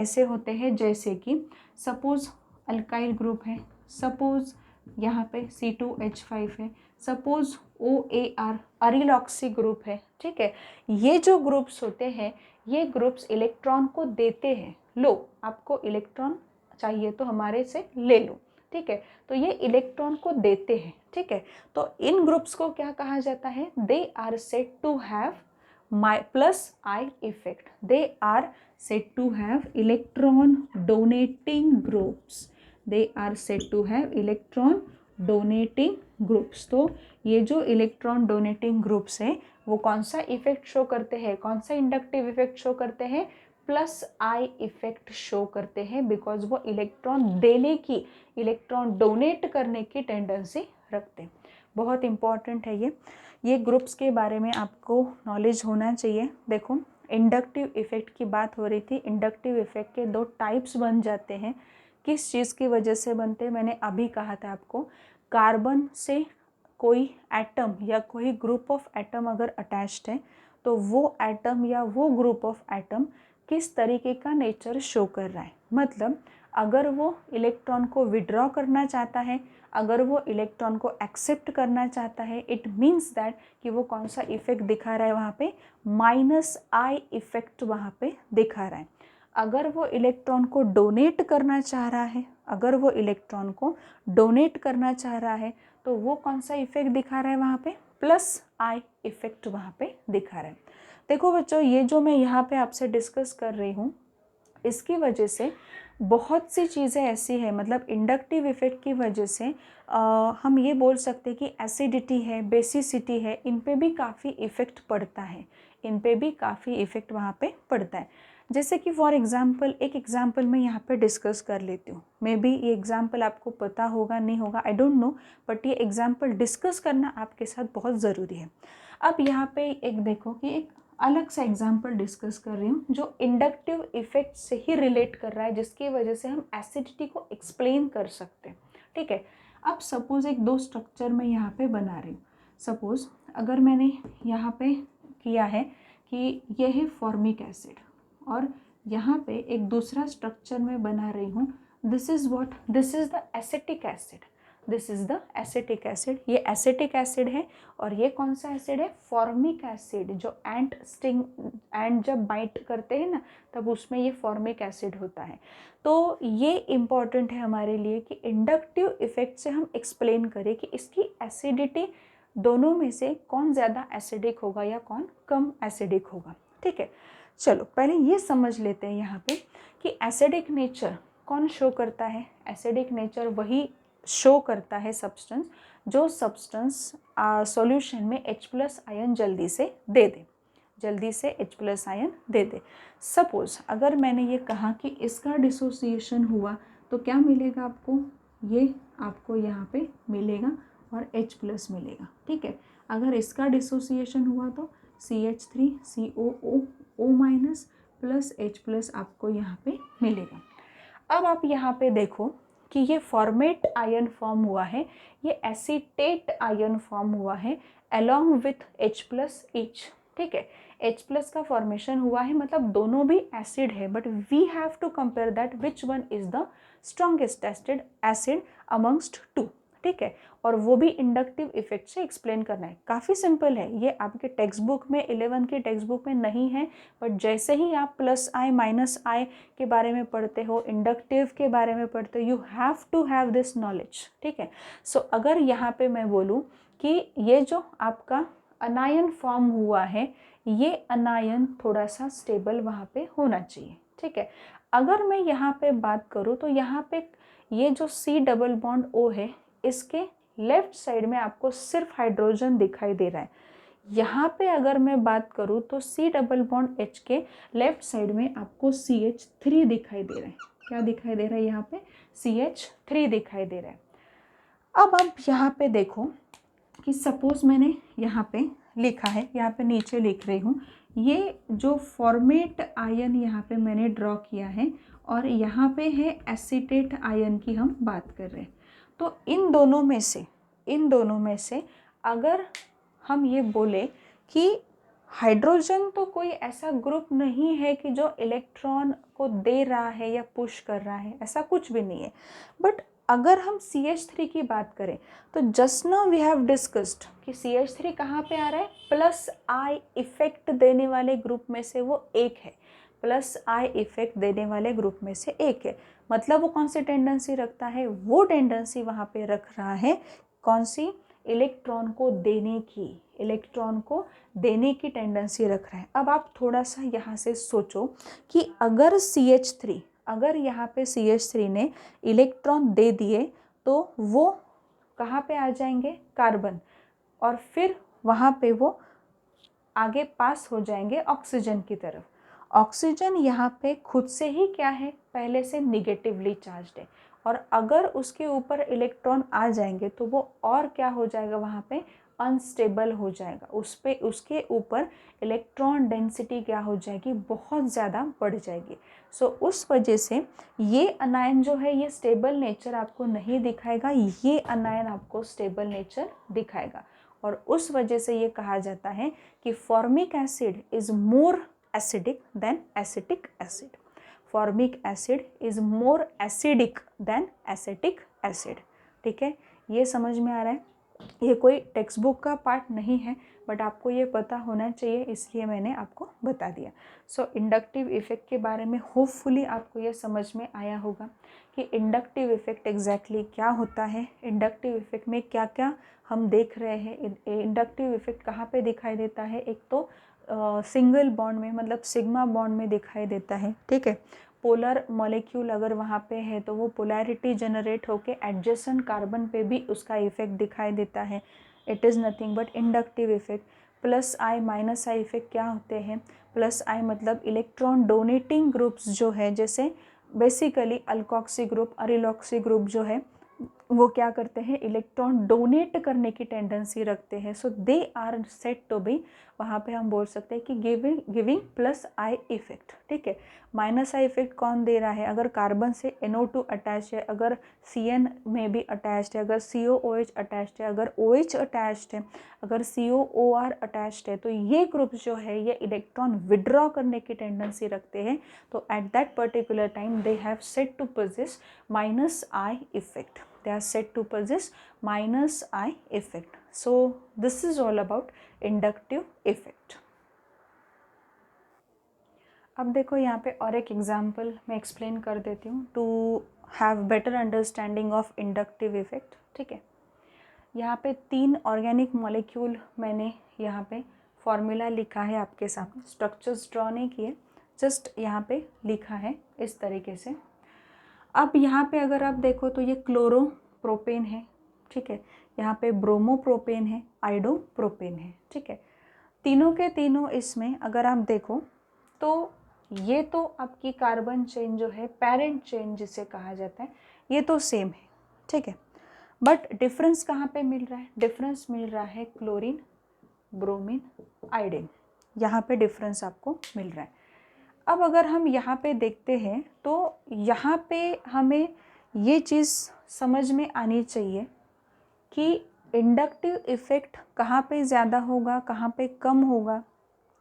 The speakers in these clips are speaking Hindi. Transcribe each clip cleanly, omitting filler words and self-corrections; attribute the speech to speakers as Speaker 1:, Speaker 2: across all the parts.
Speaker 1: ऐसे होते हैं जैसे कि सपोज अल्काइल ग्रुप है, सपोज यहाँ पे C2H5 है, सपोज OAR अरिलॉक्सी ग्रुप है। ठीक है, ये जो ग्रुप्स होते हैं ये ग्रुप्स इलेक्ट्रॉन को देते हैं, लो आपको इलेक्ट्रॉन चाहिए तो हमारे से ले लो। ठीक है, तो ये इलेक्ट्रॉन को देते हैं। ठीक है, तो इन ग्रुप्स को क्या कहा जाता है, they are said to have plus I effect. They are said to have electron donating groups. They are said to have electron donating groups. तो ये जो इलेक्ट्रॉन डोनेटिंग ग्रुप्स है वो कौन सा इफेक्ट शो करते हैं, कौन सा इंडक्टिव इफेक्ट शो करते हैं, प्लस आई इफेक्ट शो करते हैं, बिकॉज वो इलेक्ट्रॉन देने की, इलेक्ट्रॉन डोनेट करने की टेंडेंसी रखते हैं। बहुत इंपॉर्टेंट है ये ग्रुप्स के बारे में आपको नॉलेज होना चाहिए। देखो इंडक्टिव इफेक्ट की बात हो रही थी, इंडक्टिव इफेक्ट के दो टाइप्स बन जाते हैं। किस चीज़ की वजह से बनते हैं, मैंने अभी कहा था आपको, कार्बन से कोई एटम या कोई ग्रुप ऑफ एटम अगर अटैच्ड है तो वो एटम या वो ग्रुप ऑफ एटम किस तरीके का नेचर शो कर रहा है। मतलब अगर वो इलेक्ट्रॉन को विड्रॉ करना चाहता है, अगर वो इलेक्ट्रॉन को एक्सेप्ट करना चाहता है, इट मीन्स दैट कि वो कौन सा इफेक्ट दिखा रहा है वहाँ पे, -I इफेक्ट वहाँ पे दिखा रहा है। अगर वो इलेक्ट्रॉन को डोनेट करना चाह रहा है, अगर वो इलेक्ट्रॉन को डोनेट करना चाह रहा है तो वो कौन सा इफेक्ट दिखा रहा है वहाँ पे, +I इफेक्ट वहाँ पे दिखा रहा है। देखो बच्चों, ये जो मैं यहाँ पे आपसे डिस्कस कर रही हूँ इसकी वजह से बहुत सी चीज़ें ऐसी है, मतलब इंडक्टिव इफेक्ट की वजह से हम ये बोल सकते हैं कि एसिडिटी है, बेसिसिटी है, इन पे भी काफ़ी इफ़ेक्ट पड़ता है, इन पे भी काफ़ी इफ़ेक्ट वहाँ पे पड़ता है। जैसे कि फॉर एग्जांपल, एक एग्जांपल मैं यहाँ पे डिस्कस कर लेती हूँ। मे बी ये एग्जांपल आपको पता होगा नहीं होगा, आई डोंट नो, बट ये एग्जांपल डिस्कस करना आपके साथ बहुत ज़रूरी है। अब यहाँ पे एक देखो कि एक अलग सा एग्जाम्पल डिस्कस कर रही हूँ जो इंडक्टिव इफेक्ट से ही रिलेट कर रहा है, जिसकी वजह से हम एसिडिटी को एक्सप्लेन कर सकते हैं। ठीक है, अब सपोज एक दो स्ट्रक्चर मैं यहाँ पे बना रही हूँ। सपोज अगर मैंने यहाँ पे किया है कि यह है फॉर्मिक एसिड और यहाँ पे एक दूसरा स्ट्रक्चर मैं बना रही हूँ, this is what, this is the acetic acid, this is the acetic acid. ये एसिटिक एसिड है और ये कौन सा एसिड है, फॉर्मिक एसिड, जो एंट जब बाइट करते हैं ना तब उसमें ये फॉर्मिक एसिड होता है। तो ये इम्पॉर्टेंट है हमारे लिए कि इंडक्टिव इफेक्ट से हम एक्सप्लेन करें कि इसकी एसिडिटी दोनों में से कौन ज़्यादा एसिडिक होगा या कौन कम एसिडिक होगा। ठीक है, चलो पहले ये समझ लेते हैं यहाँ पे कि एसिडिक नेचर कौन शो करता है। एसिडिक नेचर वही शो करता है सब्सटेंस जो सब्सटेंस सॉल्यूशन में H+ आयन जल्दी से दे दे, जल्दी से H+ आयन दे दे। सपोज अगर मैंने ये कहा कि इसका डिसोसिएशन हुआ तो क्या मिलेगा आपको, ये आपको यहाँ पे मिलेगा और H+ मिलेगा। ठीक है, अगर इसका डिसोसिएशन हुआ तो CH3COO- प्लस H+ आपको यहाँ पे मिलेगा। अब आप यहाँ पे देखो कि ये फॉर्मेट आयन फॉर्म हुआ है, ये एसीटेट आयन फॉर्म हुआ है अलोंग विथ H+ ईच। ठीक है, H+ का फॉर्मेशन हुआ है, मतलब दोनों भी एसिड है, but we have to compare that which one is the strongest acid amongst two. ठीक है, और वो भी इंडक्टिव इफेक्ट से एक्सप्लेन करना है। काफ़ी सिंपल है, ये आपके टेक्स्ट बुक में 11 की टेक्स्ट बुक में नहीं है, बट जैसे ही आप +I के बारे में पढ़ते हो, इंडक्टिव के बारे में पढ़ते हो, you have to have this knowledge. ठीक है, सो अगर यहाँ पे मैं बोलूँ कि ये जो आपका अनायन फॉर्म हुआ है, ये अनायन थोड़ा सा स्टेबल वहाँ पे होना चाहिए। ठीक है, अगर मैं यहाँ पे बात करूँ तो यहाँ पे ये जो C∪O है, इसके लेफ्ट साइड में आपको सिर्फ हाइड्रोजन दिखाई दे रहा है। यहाँ पे अगर मैं बात करूँ तो C∪H के लेफ्ट साइड में आपको CH3 दिखाई दे रहा है। क्या दिखाई दे रहा है यहाँ पे, CH3 दिखाई दे रहा है। अब आप यहाँ पे देखो कि सपोज मैंने यहाँ पे लिखा है, यहाँ पे नीचे लिख रही हूँ, ये जो फॉर्मेट आयन यहाँ पे मैंने ड्रॉ किया है और यहाँ पे है एसीटेट आयन की हम बात कर रहे हैं। तो इन दोनों में से अगर हम ये बोले कि हाइड्रोजन तो कोई ऐसा ग्रुप नहीं है कि जो इलेक्ट्रॉन को दे रहा है या पुश कर रहा है, ऐसा कुछ भी नहीं है। बट अगर हम CH3 की बात करें तो just now we have discussed कि CH3 कहाँ पे आ रहा है, प्लस आई इफेक्ट देने वाले ग्रुप में से वो एक है, प्लस आई इफेक्ट देने वाले ग्रुप में से एक है। मतलब वो कौन सी टेंडेंसी रखता है, वो टेंडेंसी वहाँ पे रख रहा है कौन सी, इलेक्ट्रॉन को देने की, इलेक्ट्रॉन को देने की टेंडेंसी रख रहा है। अब आप थोड़ा सा यहाँ से सोचो कि अगर CH3, अगर यहाँ पे CH3 ने इलेक्ट्रॉन दे दिए तो वो कहाँ पे आ जाएंगे, कार्बन, और फिर वहाँ पे वो आगे पास हो जाएंगे ऑक्सीजन की तरफ। ऑक्सीजन यहाँ पे खुद से ही क्या है, पहले से निगेटिवली चार्ज्ड है, और अगर उसके ऊपर इलेक्ट्रॉन आ जाएंगे तो वो और क्या हो जाएगा, वहाँ पे अनस्टेबल हो जाएगा, उस पे उसके ऊपर इलेक्ट्रॉन डेंसिटी क्या हो जाएगी, बहुत ज़्यादा बढ़ जाएगी। सो उस वजह से ये अनायन जो है ये स्टेबल नेचर आपको नहीं दिखाएगा, ये अनायन आपको स्टेबल नेचर दिखाएगा। और उस वजह से ये कहा जाता है कि formic acid is more acidic then acetic acid, formic acid is more acidic then acetic acid. ठीक है, ये समझ में आ रहा है। ये कोई टेक्स्ट बुक का पार्ट नहीं है, बट आपको ये पता होना चाहिए, इसलिए मैंने आपको बता दिया। सो इंडक्टिव इफेक्ट के बारे में होपफुली आपको ये समझ में आया होगा कि इंडक्टिव इफेक्ट एग्जैक्टली क्या होता है, इंडक्टिव इफेक्ट में क्या क्या हम देख रहे हैं। इंडक्टिव इफेक्ट कहाँ पे दिखाई देता है, एक तो सिंगल बॉन्ड में, मतलब सिग्मा बॉन्ड में दिखाई देता है। ठीक है, पोलर मॉलिक्यूल अगर वहाँ पे है तो वो पोलैरिटी जनरेट होके एडजेसेंट कार्बन पे भी उसका इफेक्ट दिखाई देता है। It is nothing but inductive effect. Plus I minus I effect क्या होते हैं, प्लस आई मतलब इलेक्ट्रॉन डोनेटिंग ग्रुप्स जो है, जैसे बेसिकली अल्कोक्सी ग्रुप, अरिलॉक्सी ग्रुप जो है वो क्या करते हैं, इलेक्ट्रॉन डोनेट करने की टेंडेंसी रखते हैं। So they are said to be, वहाँ पे हम बोल सकते हैं कि गिविंग प्लस आई इफेक्ट। ठीक है, माइनस आई इफेक्ट कौन दे रहा है, अगर कार्बन से NO2 अटैच है, अगर CN में भी अटैच्ड है, अगर COOH अटैच्ड है, अगर OH अटैच्ड है, अगर COOR अटैच्ड है, तो ये ग्रुप जो है ये इलेक्ट्रॉन विड्रॉ करने की टेंडेंसी रखते हैं। तो at that particular time they have said to possess minus I effect, they are said to possess minus I effect. So this is all about inductive effect. अब देखो यहाँ पे और एक एग्जाम्पल मैं एक्सप्लेन कर देती हूँ to have better understanding of inductive effect. ठीक है, यहाँ पे 3 ऑर्गेनिक मॉलिक्यूल मैंने यहाँ पे फॉर्मूला लिखा है आपके सामने, स्ट्रक्चर्स ड्रॉ नहीं किए, जस्ट यहाँ पे लिखा है इस तरीके से। अब यहाँ पे अगर आप देखो तो ये क्लोरोप्रोपेन है। ठीक है, यहाँ पे ब्रोमोप्रोपेन है, आइडोप्रोपेन है। ठीक है, तीनों के तीनों इसमें अगर आप देखो तो ये तो आपकी कार्बन चेन जो है, पेरेंट चेन जिसे कहा जाता है, ये तो सेम है। ठीक है, बट डिफरेंस कहाँ पे मिल रहा है, डिफरेंस मिल रहा है क्लोरीन, ब्रोमीन, आयोडीन, यहाँ पे डिफरेंस आपको मिल रहा है। अब अगर हम यहाँ पे देखते हैं तो यहाँ पे हमें ये चीज़ समझ में आनी चाहिए कि इंडक्टिव इफ़ेक्ट कहाँ पे ज़्यादा होगा, कहाँ पे कम होगा।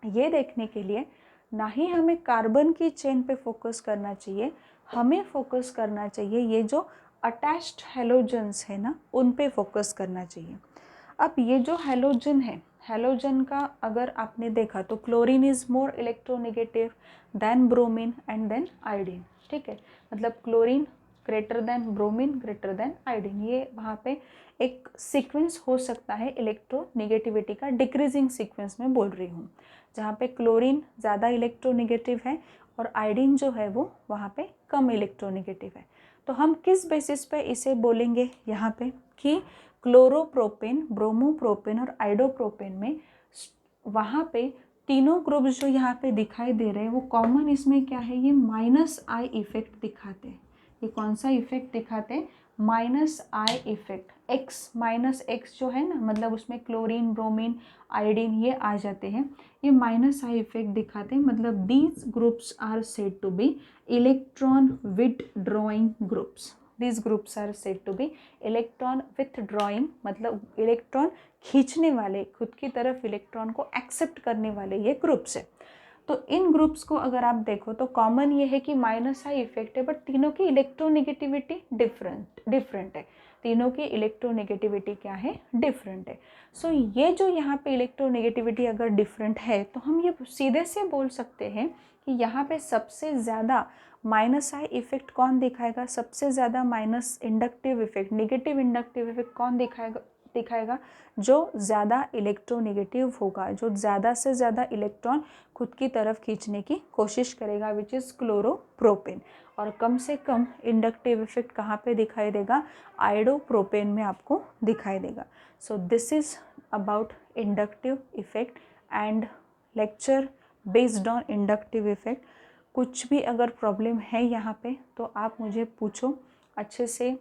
Speaker 1: ये देखने के लिए ना ही हमें कार्बन की चेन पे फोकस करना चाहिए, हमें फोकस करना चाहिए ये जो अटैच्ड हेलोजन्स है ना, उन पे फोकस करना चाहिए। अब ये जो हेलोजन है, हेलोजन का अगर आपने देखा तो chlorine is more electronegative than bromine and then iodine. ठीक है, मतलब chlorine greater than bromine greater than iodine, ये वहाँ पे एक सीक्वेंस हो सकता है इलेक्ट्रोनेगेटिविटी का, डिक्रीजिंग सीक्वेंस में बोल रही हूँ, जहाँ पे क्लोरीन ज़्यादा इलेक्ट्रोनेगेटिव है और आयोडीन जो है वो वहाँ पे कम इलेक्ट्रोनेगेटिव है। तो हम किस बेसिस पे इसे बोलेंगे यहाँ पे कि क्लोरोप्रोपेन, ब्रोमोप्रोपेन और आइडोप्रोपेन में वहाँ पे तीनों ग्रुप्स जो यहाँ पे दिखाई दे रहे हैं वो कॉमन इसमें क्या है, ये माइनस आई इफेक्ट दिखाते हैं। ये कौन सा इफेक्ट दिखाते हैं, minus I effect. X minus x जो है ना, मतलब उसमें क्लोरीन, ब्रोमीन, आयोडीन ये आ जाते हैं, ये माइनस आई इफेक्ट दिखाते हैं। मतलब these groups are said to be electron withdrawing groups. these groups are said to be electron withdrawing, मतलब इलेक्ट्रॉन खींचने वाले, खुद की तरफ इलेक्ट्रॉन को एक्सेप्ट करने वाले ये ग्रुप्स है। तो इन ग्रुप्स को अगर आप देखो तो कॉमन ये है कि माइनस आई इफेक्ट है, बट तीनों की इलेक्ट्रोनेगेटिविटी डिफरेंट है। तीनों की इलेक्ट्रोनेगेटिविटी क्या है, डिफरेंट है। सो ये जो यहाँ पे इलेक्ट्रोनेगेटिविटी अगर डिफरेंट है तो हम ये सीधे से बोल सकते हैं कि यहाँ पे सबसे ज़्यादा माइनस आई इफेक्ट कौन दिखाएगा, सबसे ज़्यादा minus inductive effect, negative inductive effect कौन दिखाएगा, जो ज़्यादा इलेक्ट्रोनेगेटिव होगा, जो ज़्यादा से ज़्यादा इलेक्ट्रॉन खुद की तरफ खींचने की कोशिश करेगा, विच इज़ क्लोरोप्रोपेन। और कम से कम इंडक्टिव इफेक्ट कहाँ पे दिखाई देगा, आयोडोप्रोपेन में आपको दिखाई देगा। So this is about inductive effect and lecture based on inductive effect. कुछ भी अगर प्रॉब्लम है यहाँ पे तो आप मुझे पूछो, अच्छे से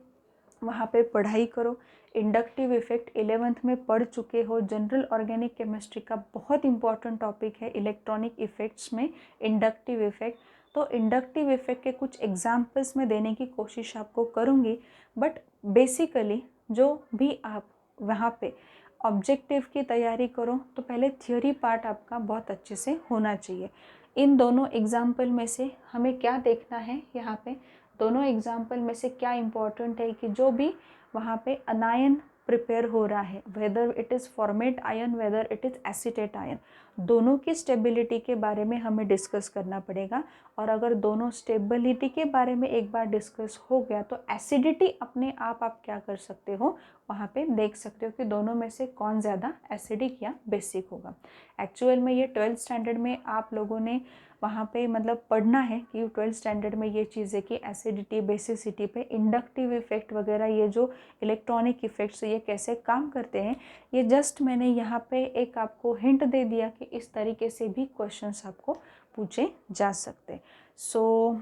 Speaker 1: वहाँ पे पढ़ाई करो। इंडक्टिव इफेक्ट 11th में पढ़ चुके हो, जनरल ऑर्गेनिक केमिस्ट्री का बहुत इंपॉर्टेंट टॉपिक है इलेक्ट्रॉनिक इफेक्ट्स में इंडक्टिव इफेक्ट। तो इंडक्टिव इफेक्ट के कुछ एग्जाम्पल्स में देने की कोशिश आपको करूँगी, बट बेसिकली जो भी आप वहाँ पे ऑब्जेक्टिव की तैयारी करो तो पहले थियोरी पार्ट आपका बहुत अच्छे से होना चाहिए। इन दोनों एग्जाम्पल में से हमें क्या देखना है, यहाँ पे दोनों एग्जाम्पल में से क्या इम्पोर्टेंट है कि जो भी वहाँ पे अनायन प्रिपेयर हो रहा है, whether it is format ion, whether it is acetate ion, दोनों की स्टेबिलिटी के बारे में हमें डिस्कस करना पड़ेगा। और अगर दोनों स्टेबिलिटी के बारे में एक बार डिस्कस हो गया तो एसिडिटी अपने आप क्या कर सकते हो, वहाँ पे देख सकते हो कि दोनों में से कौन ज़्यादा एसिडिक या बेसिक होगा। एक्चुअल में ये 12th स्टैंडर्ड में आप लोगों ने वहाँ पे मतलब पढ़ना है कि 12th स्टैंडर्ड में ये चीज़ें कि एसिडिटी, बेसिसिटी पे इंडक्टिव इफेक्ट वगैरह, ये जो इलेक्ट्रॉनिक इफेक्ट्स ये कैसे काम करते हैं, ये जस्ट मैंने यहाँ पे एक आपको हिंट दे दिया कि इस तरीके से भी क्वेश्चंस आपको पूछे जा सकते। सो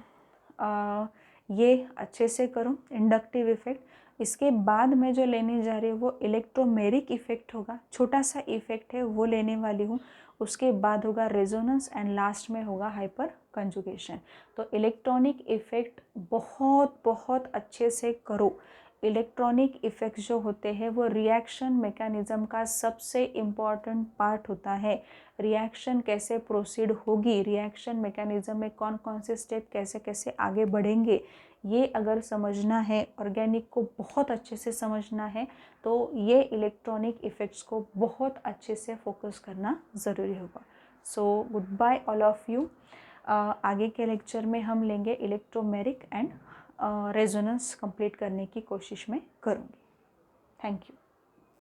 Speaker 1: ये अच्छे से करो इंडक्टिव इफेक्ट। इसके बाद मैं जो लेने जा रही हूँ वो इलेक्ट्रोमेरिक इफेक्ट होगा, छोटा सा इफेक्ट है वो लेने वाली हूँ। उसके बाद होगा रेजोनेंस एंड लास्ट में होगा हाइपर कंजुगेशन। तो इलेक्ट्रॉनिक इफेक्ट बहुत अच्छे से करो। इलेक्ट्रॉनिक इफेक्ट्स जो होते हैं वो रिएक्शन मैकेनिज़्म का सबसे इम्पॉर्टेंट पार्ट होता है। रिएक्शन कैसे प्रोसीड होगी, रिएक्शन मैकेनिज़्म में कौन कौन से स्टेप कैसे कैसे आगे बढ़ेंगे, ये अगर समझना है, ऑर्गेनिक को बहुत अच्छे से समझना है, तो ये इलेक्ट्रॉनिक इफेक्ट्स को बहुत अच्छे से फोकस करना ज़रूरी होगा। So goodbye all of you. आगे के लेक्चर में हम लेंगे इलेक्ट्रोमेरिक एंड रेजोनेंस कंप्लीट करने की कोशिश में करूँगी। Thank you.